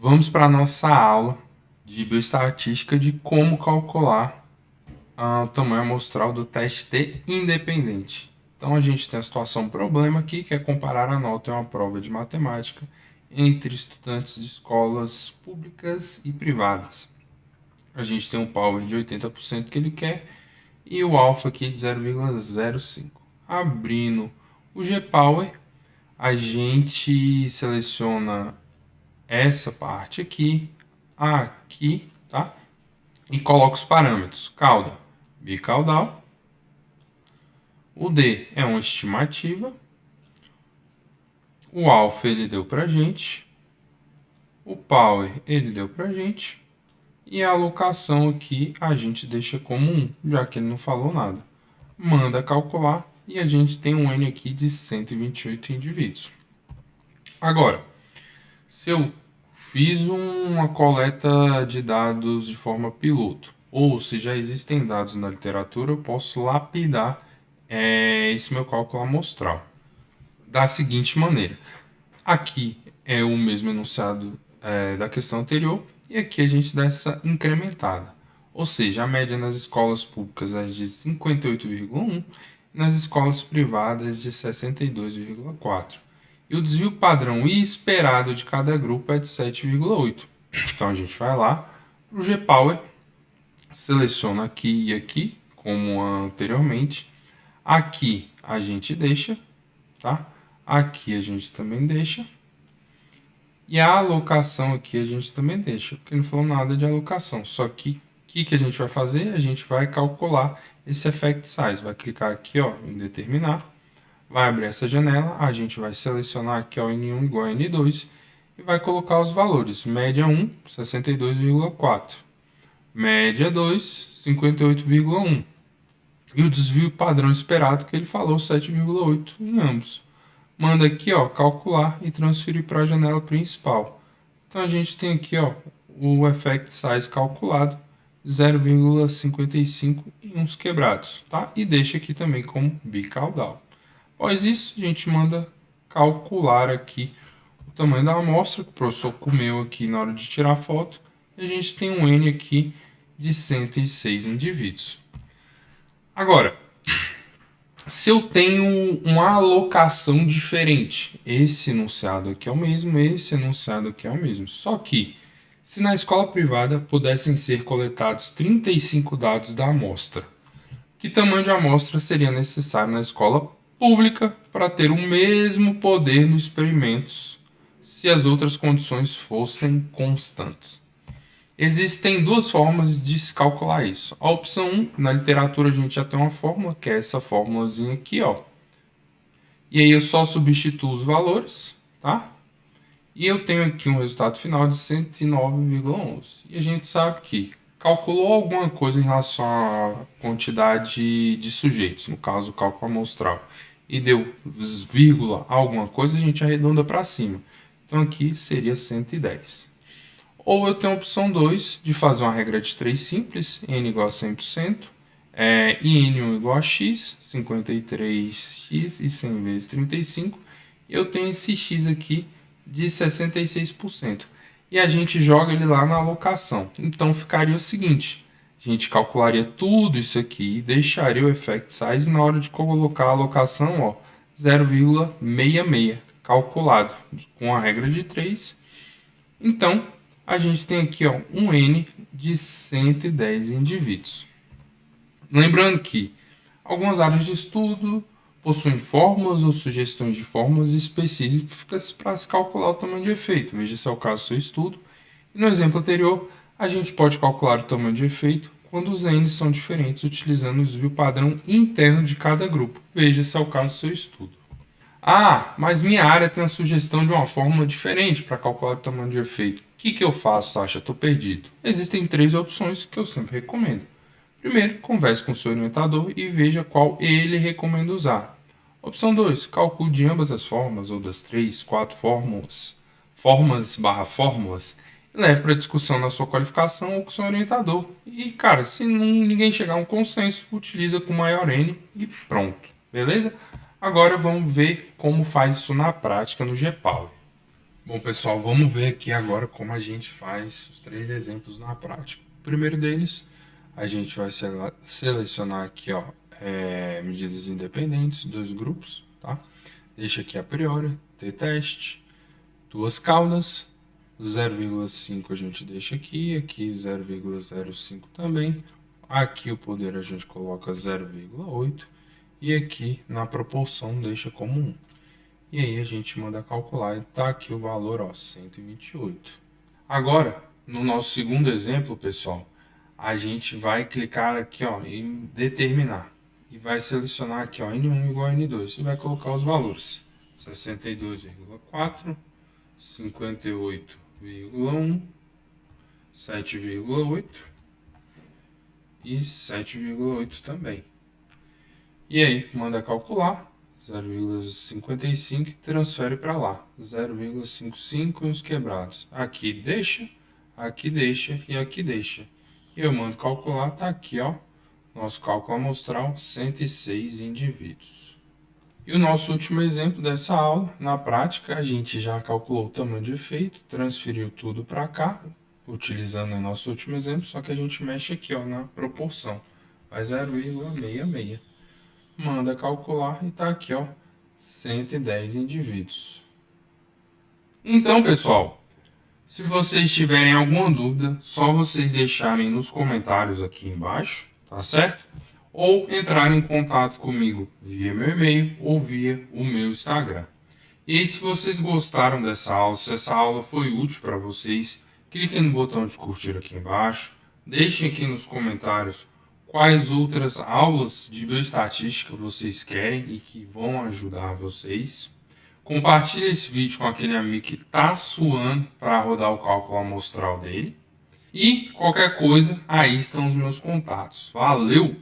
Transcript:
Vamos para a nossa aula de bioestatística de como calcular o tamanho amostral do teste T independente. Então a gente tem a situação problema aqui, que é comparar a nota em uma prova de matemática entre estudantes de escolas públicas e privadas. A gente tem um power de 80% que ele quer e o alfa aqui de 0,05. Abrindo o G-Power, a gente seleciona essa parte aqui, aqui, tá? E coloca os parâmetros. Cauda, bicaudal. O D é uma estimativa. O alfa ele deu pra gente. O power ele deu pra gente. E a alocação aqui a gente deixa como 1, já que ele não falou nada. Manda calcular e a gente tem um N aqui de 128 indivíduos. Agora, se eu fiz uma coleta de dados de forma piloto, ou se já existem dados na literatura, eu posso lapidar esse meu cálculo amostral da seguinte maneira. Aqui é o mesmo enunciado da questão anterior, e aqui a gente dá essa incrementada. Ou seja, a média nas escolas públicas é de 58,1 e nas escolas privadas de 62,4. E o desvio padrão e esperado de cada grupo é de 7,8. Então a gente vai lá para o G-Power, seleciona aqui e aqui, como anteriormente. Aqui a gente deixa, tá? Aqui a gente também deixa. E a alocação aqui a gente também deixa, porque não falou nada de alocação. Só que o que a gente vai fazer? A gente vai calcular esse effect size. Vai clicar aqui ó, em determinar. Vai abrir essa janela, a gente vai selecionar aqui ó, N1 igual a N2 e vai colocar os valores. Média 1, 62,4. Média 2, 58,1. E o desvio padrão esperado que ele falou, 7,8 em ambos. Manda aqui ó, calcular e transferir para a janela principal. Então a gente tem aqui ó, o effect size calculado, 0,55 em uns quebrados. Tá? E deixa aqui também como bicaudal. Após isso, a gente manda calcular aqui o tamanho da amostra, que o professor comeu aqui na hora de tirar a foto. E a gente tem um N aqui de 106 indivíduos. Agora, se eu tenho uma alocação diferente, esse enunciado aqui é o mesmo, esse enunciado aqui é o mesmo. Só que, se na escola privada pudessem ser coletados 35 dados da amostra, que tamanho de amostra seria necessário na escola pública para ter o mesmo poder nos experimentos se as outras condições fossem constantes? Existem duas formas de se calcular isso. A opção 1, na literatura a gente já tem uma fórmula, que é essa fórmulazinha aqui, ó. E aí eu só substituo os valores, tá? E eu tenho aqui um resultado final de 109,11. E a gente sabe que calculou alguma coisa em relação à quantidade de sujeitos, no caso o cálculo amostral, e deu vírgula alguma coisa, a gente arredonda para cima. Então aqui seria 110. Ou eu tenho a opção 2 de fazer uma regra de 3 simples, n igual a 100%, e n1 igual a x, 53x e 100 vezes 35. Eu tenho esse x aqui de 66%. E a gente joga ele lá na alocação. Então ficaria o seguinte, a gente calcularia tudo isso aqui e deixaria o effect size na hora de colocar a alocação, ó, 0,66 calculado com a regra de 3. Então, a gente tem aqui ó, um N de 110 indivíduos. Lembrando que algumas áreas de estudo possuem fórmulas ou sugestões de fórmulas específicas para se calcular o tamanho de efeito. Veja se é o caso do seu estudo. E no exemplo anterior, a gente pode calcular o tamanho de efeito quando os N são diferentes utilizando o desvio padrão interno de cada grupo. Veja se é o caso do seu estudo. Ah, mas minha área tem a sugestão de uma fórmula diferente para calcular o tamanho de efeito. O que eu faço, Sasha? Estou perdido. Existem 3 opções que eu sempre recomendo. Primeiro, converse com o seu orientador e veja qual ele recomenda usar. Opção 2, calcule de ambas as formas, ou das 3, 4 formas e leve para discussão na sua qualificação ou com o seu orientador. E, cara, se ninguém chegar a um consenso, utiliza com maior N e pronto. Beleza? Agora vamos ver como faz isso na prática no G-Power. Bom, pessoal, vamos ver aqui agora como a gente faz os 3 exemplos na prática. O primeiro deles, a gente vai selecionar aqui, ó, medidas independentes, 2 grupos, tá? Deixa aqui a priori, t-teste, 2 caudas, 0,5 a gente deixa aqui 0,05 também. Aqui o poder a gente coloca 0,8 e aqui na proporção deixa como 1. E aí a gente manda calcular e tá aqui o valor, ó, 128. Agora, no nosso segundo exemplo, pessoal, a gente vai clicar aqui, ó, em determinar e vai selecionar aqui, ó, N1 igual a N2 e vai colocar os valores: 62,4, 58,1, 7,8 e 7,8 também. E aí, manda calcular 0,55 e transfere para lá, 0,55 e os quebrados. Aqui deixa e aqui deixa. E eu mando calcular, tá aqui, ó, nosso cálculo amostral, 106 indivíduos. E o nosso último exemplo dessa aula, na prática, a gente já calculou o tamanho de efeito, transferiu tudo para cá, utilizando o nosso último exemplo, só que a gente mexe aqui, ó, na proporção, vai 0,66. Manda calcular e tá aqui, ó, 110 indivíduos. Então, pessoal, se vocês tiverem alguma dúvida, só vocês deixarem nos comentários aqui embaixo, tá certo? Ou entrar em contato comigo via meu e-mail ou via o meu Instagram. E se vocês gostaram dessa aula, se essa aula foi útil para vocês, cliquem no botão de curtir aqui embaixo, deixem aqui nos comentários quais outras aulas de bioestatística vocês querem e que vão ajudar vocês. Compartilhe esse vídeo com aquele amigo que está suando para rodar o cálculo amostral dele. E qualquer coisa, aí estão os meus contatos. Valeu!